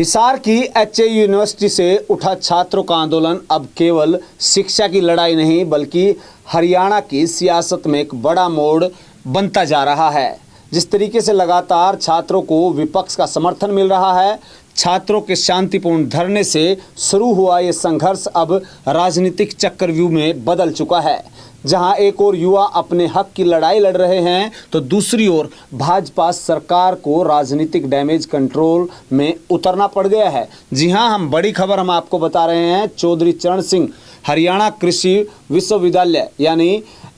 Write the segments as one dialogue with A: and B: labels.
A: हिसार की एचएयू यूनिवर्सिटी से उठा छात्रों का आंदोलन अब केवल शिक्षा की लड़ाई नहीं बल्कि हरियाणा की सियासत में एक बड़ा मोड़ बनता जा रहा है। जिस तरीके से लगातार छात्रों को विपक्ष का समर्थन मिल रहा है, छात्रों के शांतिपूर्ण धरने से शुरू हुआ ये संघर्ष अब राजनीतिक चक्रव्यूह में बदल चुका है। जहां एक ओर युवा अपने हक की लड़ाई लड़ रहे हैं तो दूसरी ओर भाजपा सरकार को राजनीतिक डैमेज कंट्रोल में उतरना पड़ गया है। जी हां, हम बड़ी खबर हम आपको बता रहे हैं। चौधरी चरण सिंह हरियाणा कृषि विश्वविद्यालय यानी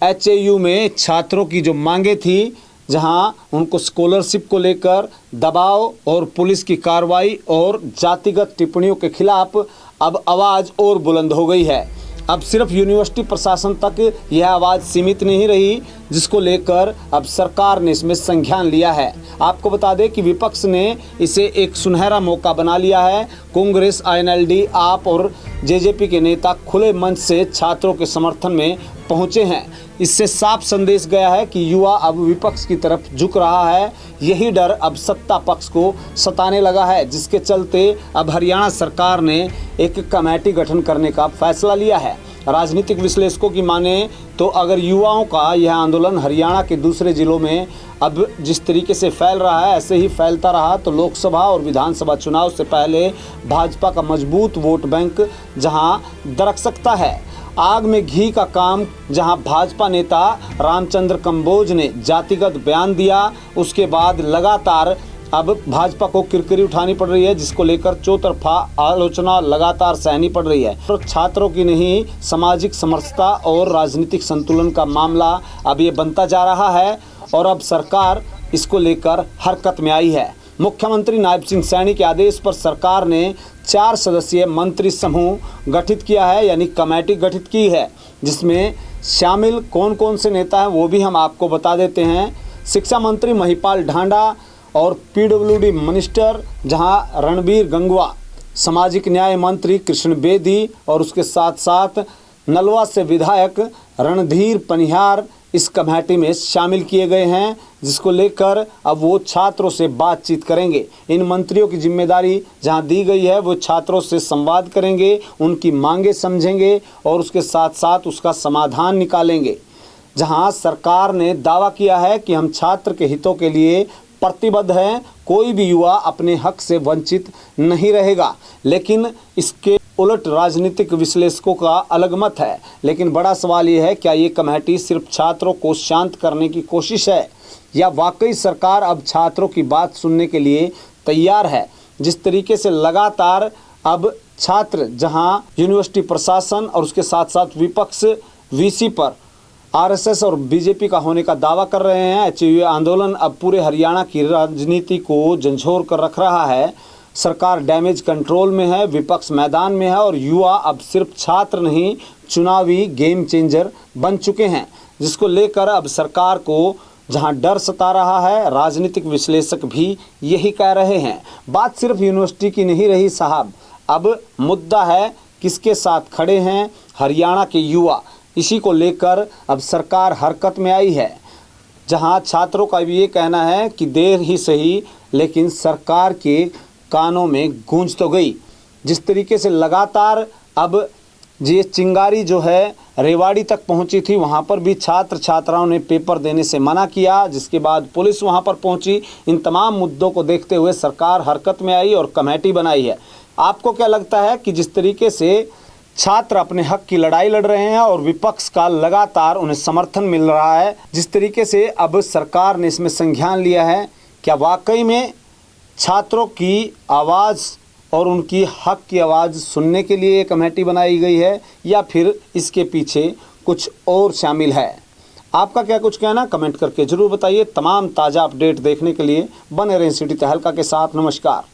A: एचएयू में छात्रों की जो मांगे थी, जहां उनको स्कॉलरशिप को लेकर दबाव और पुलिस की कार्रवाई और जातिगत टिप्पणियों के खिलाफ अब आवाज़ और बुलंद हो गई है। अब सिर्फ यूनिवर्सिटी प्रशासन तक यह आवाज़ सीमित नहीं रही, जिसको लेकर अब सरकार ने इसमें संज्ञान लिया है। आपको बता दें कि विपक्ष ने इसे एक सुनहरा मौका बना लिया है। कांग्रेस, आईएनएलडी, आप और जेजेपी के नेता खुले मंच से छात्रों के समर्थन में पहुंचे हैं। इससे साफ संदेश गया है कि युवा अब विपक्ष की तरफ झुक रहा है। यही डर अब सत्ता पक्ष को सताने लगा है, जिसके चलते अब हरियाणा सरकार ने एक कमेटी गठन करने का फैसला लिया है। राजनीतिक विश्लेषकों की माने तो अगर युवाओं का यह आंदोलन हरियाणा के दूसरे जिलों में अब जिस तरीके से फैल रहा है, ऐसे ही फैलता रहा तो लोकसभा और विधानसभा चुनाव से पहले भाजपा का मजबूत वोट बैंक जहां दरक सकता है। आग में घी का काम जहां भाजपा नेता रामचंद्र कंबोज ने जातिगत बयान दिया, उसके बाद लगातार अब भाजपा को किरकिरी उठानी पड़ रही है, जिसको लेकर चौतरफा आलोचना लगातार सहनी पड़ रही है। तो छात्रों की नहीं, सामाजिक समरसता और राजनीतिक संतुलन का मामला अब ये बनता जा रहा है और अब सरकार इसको लेकर हरकत में आई है। मुख्यमंत्री नायब सिंह सैनी के आदेश पर सरकार ने 4 सदस्यीय मंत्री समूह गठित किया है, यानी कमेटी गठित की है, जिसमें शामिल कौन कौन से नेता हैं वो भी हम आपको बता देते हैं। शिक्षा मंत्री महिपाल ढांडा और पीडब्ल्यूडी मिनिस्टर जहां रणबीर गंगवा, सामाजिक न्याय मंत्री कृष्ण बेदी और उसके साथ साथ नलवा से विधायक रणधीर पनिहार इस कमेटी में शामिल किए गए हैं, जिसको लेकर अब वो छात्रों से बातचीत करेंगे। इन मंत्रियों की जिम्मेदारी जहां दी गई है वो छात्रों से संवाद करेंगे, उनकी मांगे समझेंगे और उसके साथ साथ उसका समाधान निकालेंगे। जहां सरकार ने दावा किया है कि हम छात्र के हितों के लिए प्रतिबद्ध हैं, कोई भी युवा अपने हक से वंचित नहीं रहेगा, लेकिन इसके उलट राजनीतिक विश्लेषकों का अलग मत है। लेकिन बड़ा सवाल ये है, क्या ये कमेटी सिर्फ छात्रों को शांत करने की कोशिश है या वाकई सरकार अब छात्रों की बात सुनने के लिए तैयार है? जिस तरीके से लगातार अब छात्र जहां यूनिवर्सिटी प्रशासन और उसके साथ साथ विपक्ष वीसी पर आरएसएस और बीजेपी का होने का दावा कर रहे हैं, एचएयू आंदोलन अब पूरे हरियाणा की राजनीति को झंझोर कर रख रहा है। सरकार डैमेज कंट्रोल में है, विपक्ष मैदान में है और युवा अब सिर्फ छात्र नहीं, चुनावी गेम चेंजर बन चुके हैं, जिसको लेकर अब सरकार को जहां डर सता रहा है, राजनीतिक विश्लेषक भी यही कह रहे हैं। बात सिर्फ यूनिवर्सिटी की नहीं रही साहब, अब मुद्दा है किसके साथ खड़े हैं हरियाणा के युवा। इसी को लेकर अब सरकार हरकत में आई है, जहां छात्रों का भी ये कहना है कि देर ही सही लेकिन सरकार के कानों में गूंज तो गई। जिस तरीके से लगातार अब ये चिंगारी जो है रेवाड़ी तक पहुंची थी, वहां पर भी छात्र छात्राओं ने पेपर देने से मना किया, जिसके बाद पुलिस वहां पर पहुंची। इन तमाम मुद्दों को देखते हुए सरकार हरकत में आई और कमेटी बनाई है। आपको क्या लगता है कि जिस तरीके से छात्र अपने हक की लड़ाई लड़ रहे हैं और विपक्ष का लगातार उन्हें समर्थन मिल रहा है, जिस तरीके से अब सरकार ने इसमें संज्ञान लिया है, क्या वाकई में छात्रों की आवाज़ और उनकी हक की आवाज़ सुनने के लिए ये कमेटी बनाई गई है या फिर इसके पीछे कुछ और शामिल है? आपका क्या कुछ कहना, कमेंट करके ज़रूर बताइए। तमाम ताज़ा अपडेट देखने के लिए बने रहें सिटी तहलका के साथ। नमस्कार।